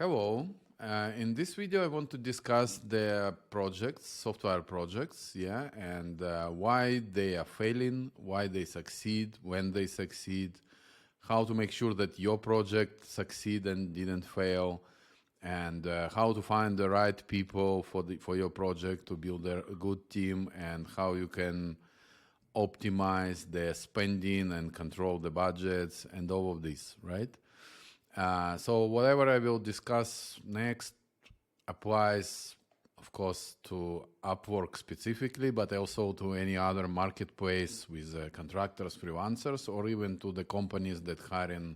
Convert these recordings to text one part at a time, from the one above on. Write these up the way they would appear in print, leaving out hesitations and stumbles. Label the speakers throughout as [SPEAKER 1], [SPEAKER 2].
[SPEAKER 1] Hello. In this video, I want to discuss the projects, software projects, yeah, and why they are failing, why they succeed, when they succeed, how to make sure that your project succeed and didn't fail, and how to find the right people for your project to build a good team, and how you can optimize the spending and control the budgets and all of this, right? So whatever I will discuss next applies, of course, to Upwork specifically, but also to any other marketplace with contractors, freelancers, or even to the companies that hiring,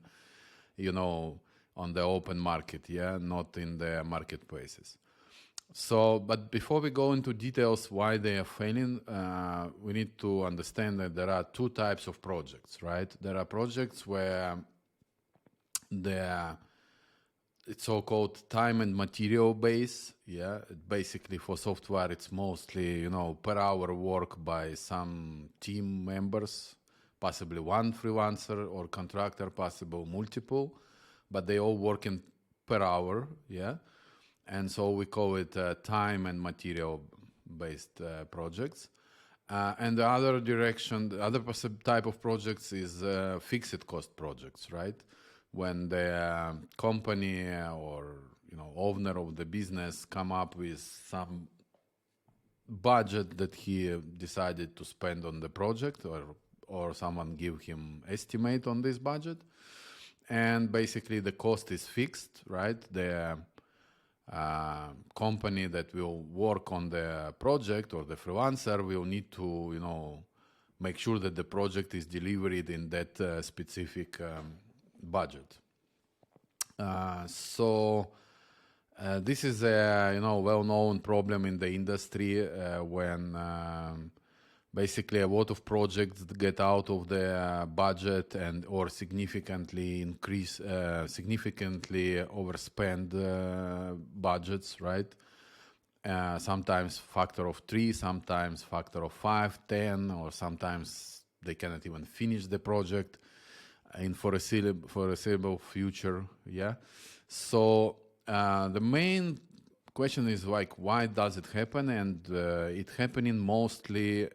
[SPEAKER 1] on the open market, yeah, not in the marketplaces. So, but before we go into details why they are failing, we need to understand that there are two types of projects, right? There are projects where it's so-called time and material base. Yeah, basically for software, it's mostly, per hour work by some team members, possibly one freelancer or contractor, possible multiple, but they all work in per hour. Yeah. And so we call it time and material based projects. And the other direction, the other type of projects is fixed cost projects, right? When the company or owner of the business come up with some budget that he decided to spend on the project, or someone give him estimate on this budget, and basically the cost is fixed, right? The company that will work on the project or the freelancer will need to make sure that the project is delivered in that specific budget. So this is a well-known problem in the industry when basically a lot of projects get out of the budget and or significantly overspend budgets, right? Sometimes factor of 3, sometimes factor of 5, 10, or sometimes they cannot even finish the project in foreseeable future. Yeah. So the main question is why does it happen? And it happening mostly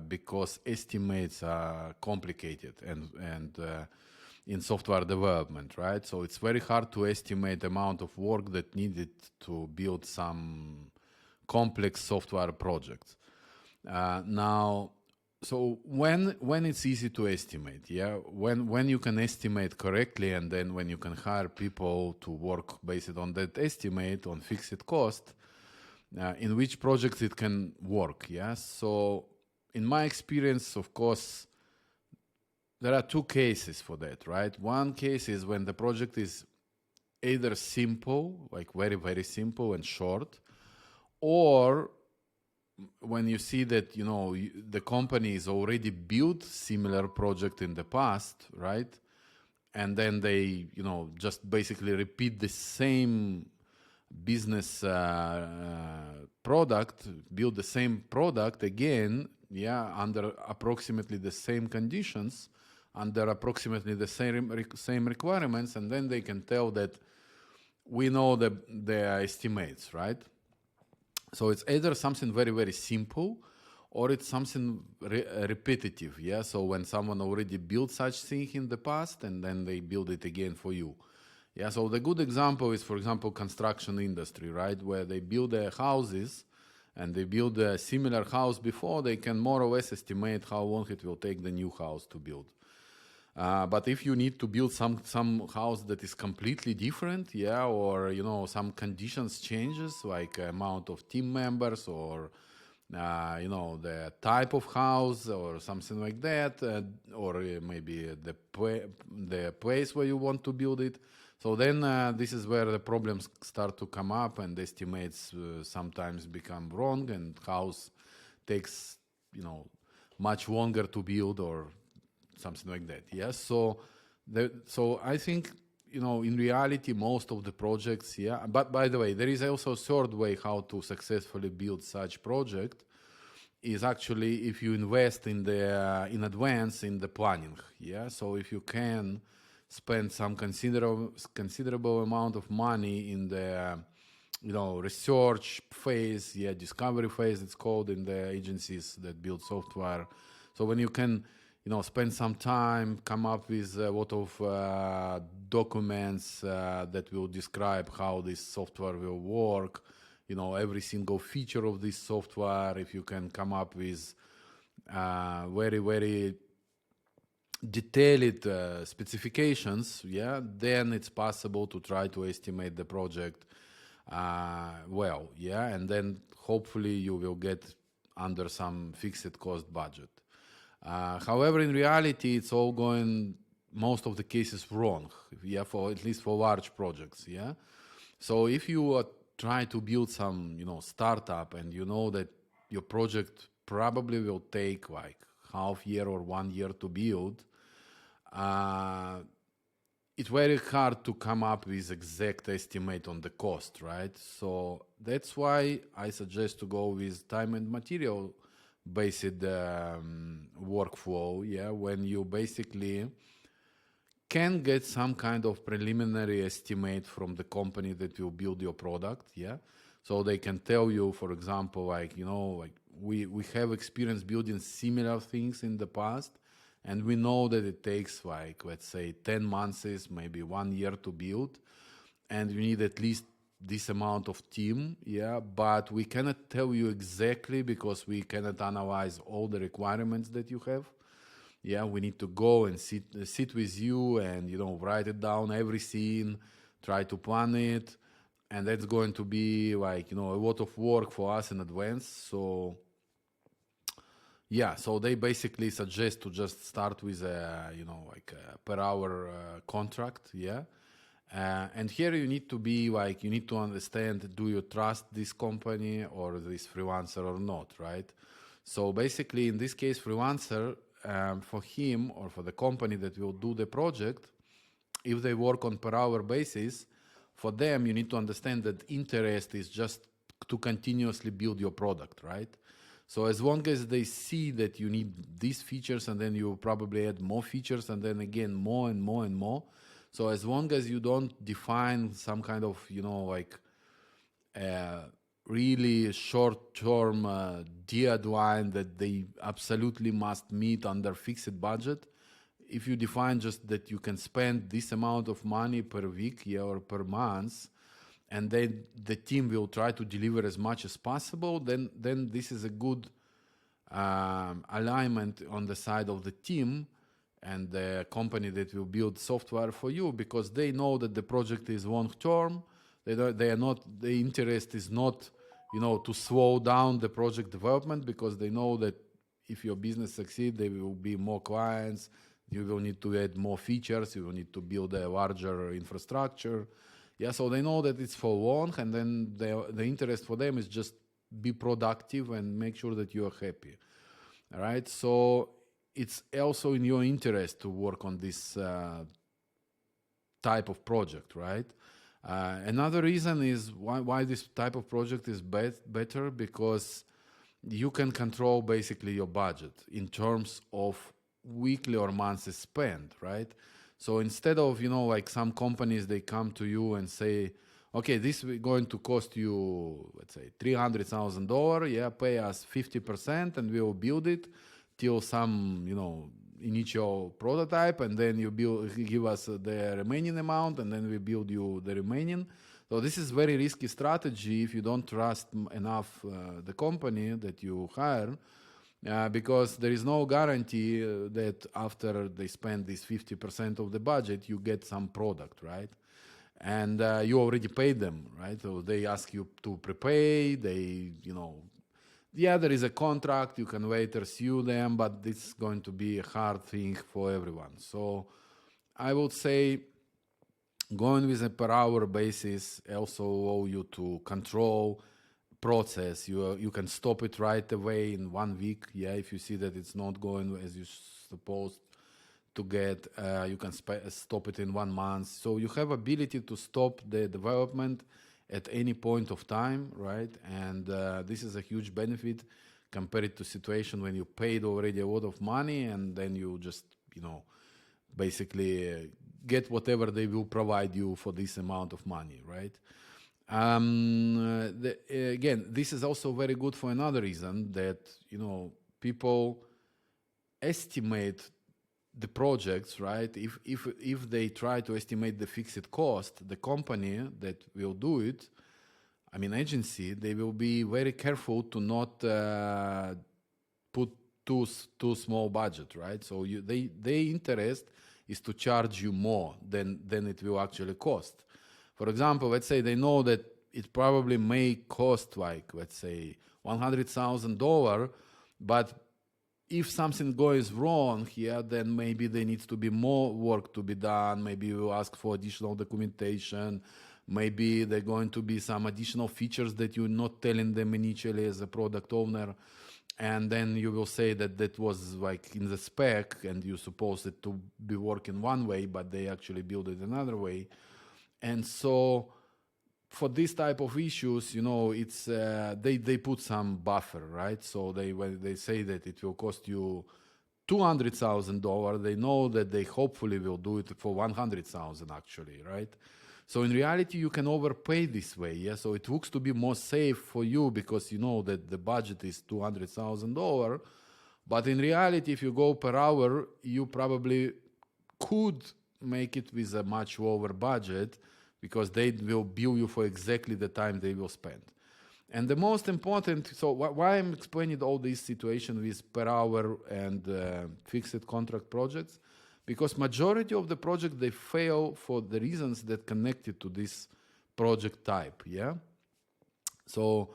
[SPEAKER 1] because estimates are complicated and in software development, right? So it's very hard to estimate the amount of work that needed to build some complex software projects. Now, so when it's easy to estimate, yeah, when you can estimate correctly, and then when you can hire people to work based on that estimate on fixed cost, in which projects it can work, yeah. So in my experience, of course, there are two cases for that, right? One case is when the project is either simple, like very, very simple and short, or when you see that the company is already built similar project in the past, right, and then they just basically repeat the same business product, build the same product again, yeah, under approximately the same conditions, under approximately the same requirements, and then they can tell that we know the estimates, right? So it's either something very, very simple, or it's something repetitive, yeah? So when someone already built such thing in the past, and then they build it again for you. Yeah, so the good example is, for example, construction industry, right? Where they build their houses, and they build a similar house before, they can more or less estimate how long it will take the new house to build. But if you need to build some house that is completely different, yeah, or some conditions changes, like amount of team members, or the type of house, or something like that, or maybe the place where you want to build it. So then this is where the problems start to come up, and estimates sometimes become wrong, and house takes much longer to build, or something like that. Yes. So I think, in reality, most of the projects, yeah. But by the way, there is also a third way how to successfully build such project is actually if you invest in advance in the planning. Yeah. So if you can spend some considerable amount of money in the research phase, discovery phase it's called in the agencies that build software. So when you can spend some time, come up with a lot of documents that will describe how this software will work, every single feature of this software, if you can come up with very, very detailed specifications, then it's possible to try to estimate the project and then hopefully you will get under some fixed cost budget. However, in reality, it's all going, most of the cases, wrong, for at least for large projects, So if you try to build some, startup, and you know that your project probably will take like half year or 1 year to build, it's very hard to come up with exact estimate on the cost, right? So that's why I suggest to go with time and material based workflow, when you basically can get some kind of preliminary estimate from the company that will build your product, so they can tell you, for example, we have experience building similar things in the past, and we know that it takes let's say 10 months, maybe 1 year to build, and you need at least this amount of team, but we cannot tell you exactly because we cannot analyze all the requirements that you have. We need to go and sit with you and, write it down, every scene, try to plan it. And that's going to be a lot of work for us in advance. So, so they basically suggest to just start with a per hour contract, and here you need to be you need to understand, do you trust this company or this freelancer or not, right? So basically, in this case, freelancer, for him or for the company that will do the project, if they work on per hour basis, for them, you need to understand that interest is just to continuously build your product, right? So as long as they see that you need these features, and then you probably add more features, and then again more and more and more. So as long as you don't define some kind of really short-term deadline that they absolutely must meet under fixed budget, if you define just that you can spend this amount of money per week, or per month, and then the team will try to deliver as much as possible, then this is a good alignment on the side of the team and the company that will build software for you, because they know that the project is long term. They are not, the interest is not to slow down the project development, because they know that if your business succeeds, there will be more clients, you will need to add more features, you will need to build a larger infrastructure. So they know that it's for long, and then the interest for them is just be productive and make sure that you are happy. All right, so it's also in your interest to work on this type of project, right? Another reason is why this type of project is better, because you can control basically your budget in terms of weekly or monthly spend, right? So instead of, some companies, they come to you and say, okay, this is going to cost you, let's say, $300,000, pay us 50% and we will build it till some, initial prototype, and then you give us the remaining amount, and then we build you the remaining. So this is very risky strategy if you don't trust enough the company that you hire, because there is no guarantee that after they spend this 50% of the budget, you get some product, right? And you already paid them, right? So they ask you to prepay, there is a contract, you can later sue them, but this is going to be a hard thing for everyone. So I would say going with a per hour basis also allow you to control process. You can stop it right away in 1 week. If you see that it's not going as you're supposed to get, you can stop it in 1 month. So you have ability to stop the development at any point of time, right? And this is a huge benefit compared to situation when you paid already a lot of money and then you just, basically get whatever they will provide you for this amount of money, right? Again, this is also very good for another reason, that people estimate the projects, right? If they try to estimate the fixed cost, the company that will do it, I mean agency, they will be very careful to not put too small budget, right? So their interest is to charge you more than it will actually cost. For example, let's say they know that it probably may cost, like, let's say $100,000, but if something goes wrong here, then maybe there needs to be more work to be done. Maybe you ask for additional documentation. Maybe there are going to be some additional features that you're not telling them initially as a product owner. And then you will say that was like in the spec and you supposed it to be working one way, but they actually build it another way. And so for this type of issues, it's they put some buffer, right? So when they say that it will cost you $200,000, they know that they hopefully will do it for $100,000 actually, right? So in reality, you can overpay this way, yeah. So it looks to be more safe for you because you know that the budget is $200,000, but in reality, if you go per hour, you probably could make it with a much lower budget because they will bill you for exactly the time they will spend. And the most important, so why I'm explaining all this situation with per hour and fixed contract projects, because majority of the projects, they fail for the reasons that connected to this project type, yeah? So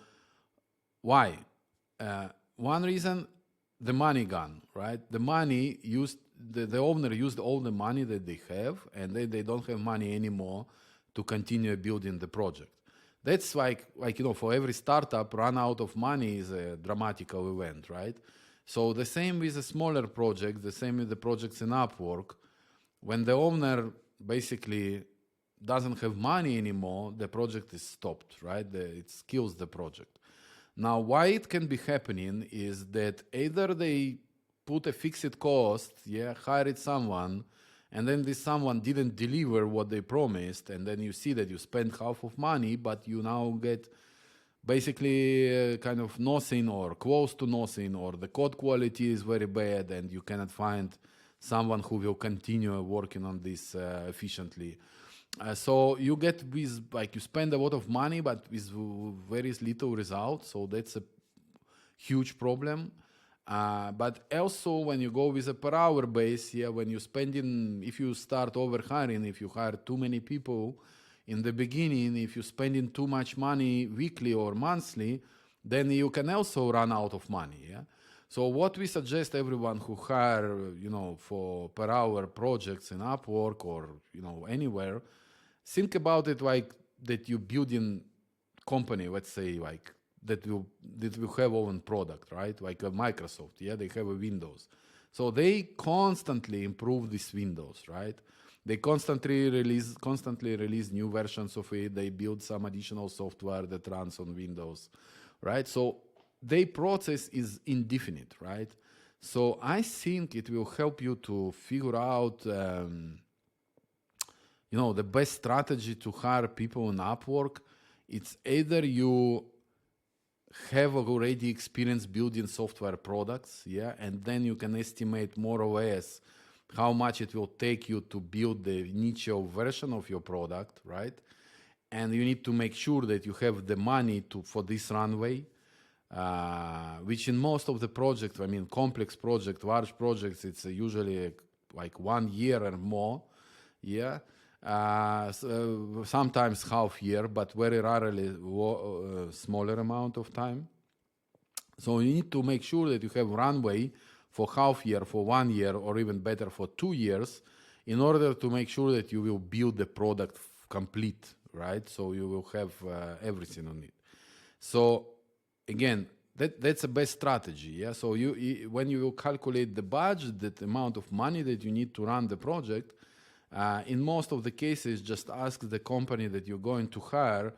[SPEAKER 1] why? One reason, the money gone, right? The money used, the owner used all the money that they have, and then they don't have money anymore to continue building the project. That's like for every startup, run out of money is a dramatical event, right? So the same with the smaller projects, the same with the projects in Upwork. When the owner basically doesn't have money anymore, the project is stopped, right? It kills the project. Now, why it can be happening is that either they put a fixed cost, hired someone, and then this someone didn't deliver what they promised, and then you see that you spend half of money, but you now get basically kind of nothing or close to nothing, or the code quality is very bad and you cannot find someone who will continue working on this efficiently. So you get with, like, you spend a lot of money but with very little results, so that's a huge problem. But also when you go with a per hour base, when you if you start over hiring, if you hire too many people in the beginning, if you're spending too much money weekly or monthly, then you can also run out of money, So what we suggest everyone who hire, for per hour projects in Upwork or, anywhere, think about it like that you building company, let's say, like that will have own product, right? Like a Microsoft, they have a Windows. So they constantly improve these Windows, right? They constantly release new versions of it. They build some additional software that runs on Windows, right? So their process is indefinite, right? So I think it will help you to figure out, the best strategy to hire people on Upwork. It's either you have already experience building software products, and then you can estimate more or less how much it will take you to build the initial version of your product, right? And you need to make sure that you have the money for this runway, which in most of the projects, complex projects, large projects, it's usually like 1 year or more, sometimes half year, but very rarely smaller amount of time. So you need to make sure that you have runway for half year, for 1 year, or even better for 2 years, in order to make sure that you will build the product complete, right? So you will have everything on it. So again, that's the best strategy, So when you will calculate the budget, that amount of money that you need to run the project, in most of the cases, just ask the company that you're going to hire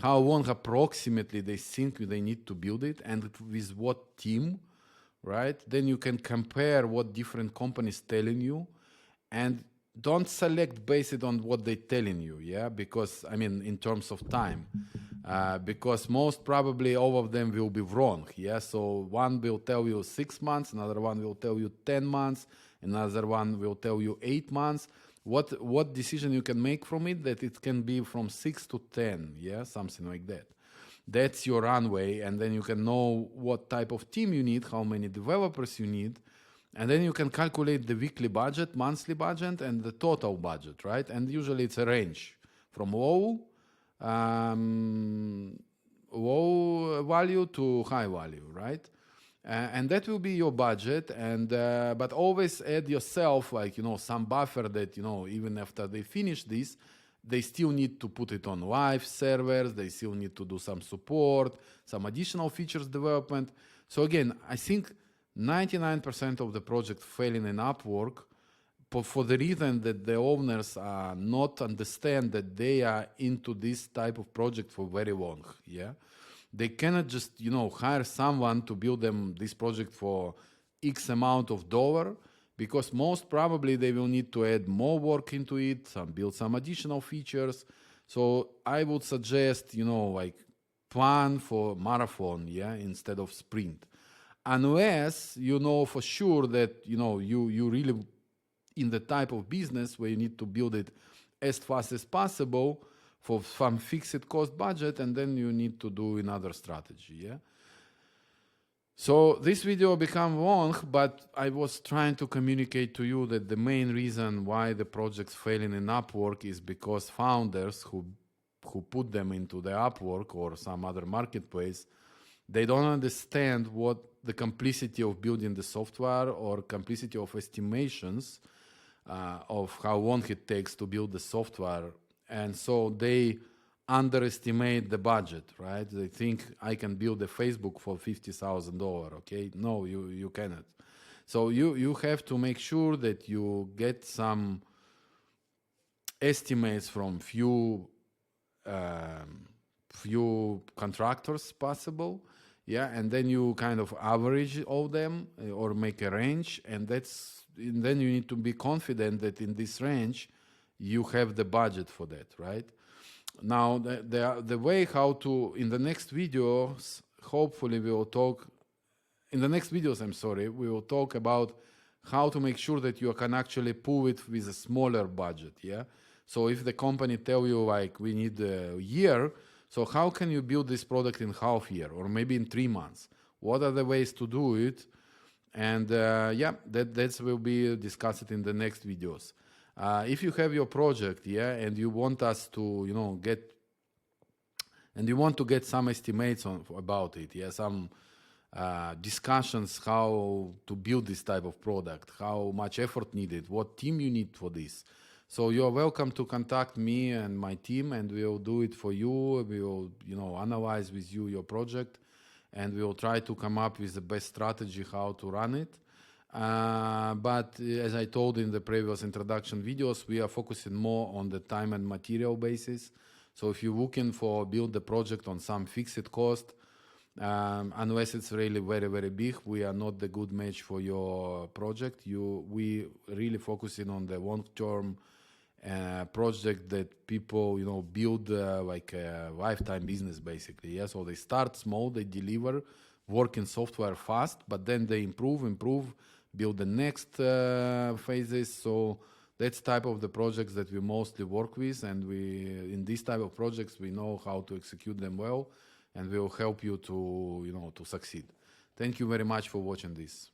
[SPEAKER 1] how long approximately they think they need to build it and with what team, right? Then you can compare what different companies telling you, and don't select based on what they're telling you, yeah, because I mean in terms of time, because most probably all of them will be wrong, yeah. So one will tell you 6 months, another one will tell you 10 months, another one will tell you 8 months. What decision you can make from it, that it can be from 6 to 10, yeah, something like that. That's your runway, and then you can know what type of team you need, how many developers you need, and then you can calculate the weekly budget, monthly budget, and the total budget, right? And usually it's a range from low value to high value, right? And that will be your budget. And but always add yourself, like, some buffer that, even after they finish this, they still need to put it on live servers. They still need to do some support, some additional features development. So again, I think 99% of the project failing in Upwork for the reason that the owners not understand that they are into this type of project for very long. Yeah, they cannot just hire someone to build them this project for X amount of dollar, because most probably they will need to add more work into it, build some additional features. So I would suggest like plan for marathon, yeah, instead of sprint, unless for sure that you really in the type of business where you need to build it as fast as possible for some fixed cost budget, and then you need to do another strategy, yeah. So this video became long, but I was trying to communicate to you that the main reason why the projects failing in Upwork is because founders who put them into the Upwork or some other marketplace, they don't understand what the complexity of building the software or complexity of estimations of how long it takes to build the software. And so they underestimate the budget, right? They think I can build a Facebook for $50,000, okay? No, you cannot. So you have to make sure that you get some estimates from few contractors possible, yeah, and then you kind of average all them or make a range, and then you need to be confident that in this range you have the budget for that, right? Now the way how to, in the next videos, hopefully we will talk, in the next videos, we will talk about how to make sure that you can actually pull it with a smaller budget, yeah? So if the company tell you like we need a year, so how can you build this product in half year or maybe in 3 months? What are the ways to do it? And that will be discussed in the next videos. If you have your project, yeah, and you want us to, and you want to get some estimates about it, yeah, some discussions how to build this type of product, how much effort needed, what team you need for this. So you're welcome to contact me and my team, and we'll do it for you. We will, analyze with you your project, and we will try to come up with the best strategy how to run it. But as I told in the previous introduction videos, we are focusing more on the time and material basis. So if you're looking for build the project on some fixed cost, unless it's really very, very big, we are not the good match for your project. We really focusing on the long-term project that people, build like a lifetime business basically. Yeah, so they start small, they deliver, work in software fast, but then they improve, build the next phases. So that's type of the projects that we mostly work with, and in this type of projects we know how to execute them well, and we will help you to to succeed. Thank you very much for watching this.